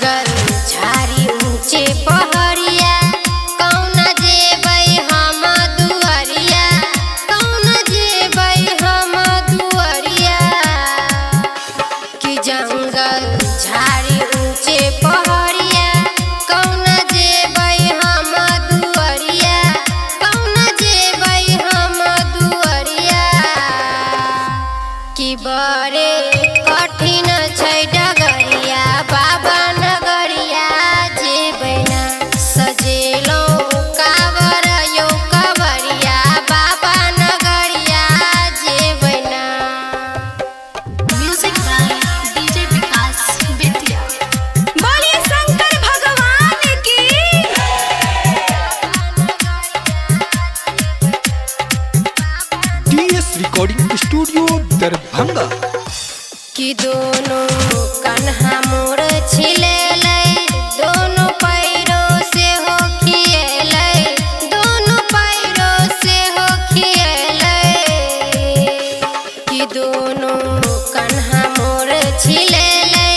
जंगल झाड़ी ऊंचे पहाड़िया कौन जेबै हम दुआरिया कौन जेबै हम दुआरिया कि जंगल झाड़ी ऊंचे पहाड़िया कौन जेबै हम दुआरिया कौन जेबै हम दुआरिया कि बड़े कठिन छै डगरिया बाबा नगरिया जेबै ना सजेलो कावर यो कवरिया बाबा नगरिया जेबै ना। म्यूजिक बाय डीजे विकास बेतिया। बोलिए शंकर भगवान की। DS recording studio Darbhanga. कि दोनों कन्हा मोर छिलेलै दोनों पैरों से हो खिएलै दोनों पैरों से हो खिएलै कि दोनों कन्हा मोर छिलेलै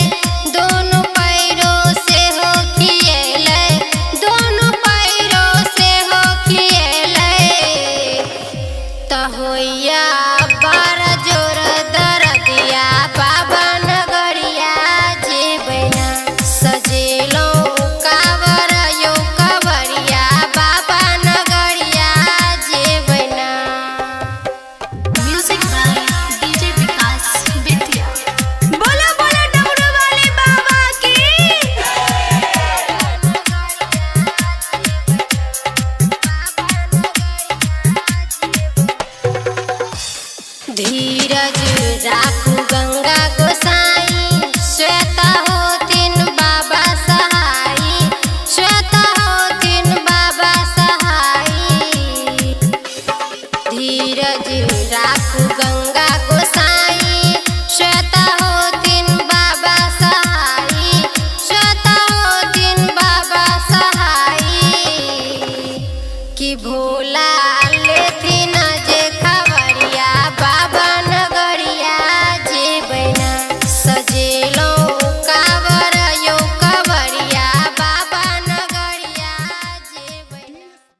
दोनों पैरों से हो खिएलै दोनों पैरों से हो खिएलै त होइया बड़ जोर दरदिया बाबा नगरिया जेबै ना सजेलो कावर यो कवरिया बाबा नगरिया जेबै ना। म्यूजिक बाय डीजे विकास बेतिया। बोलो बोलो डमरू वाले बाबा की। धीरज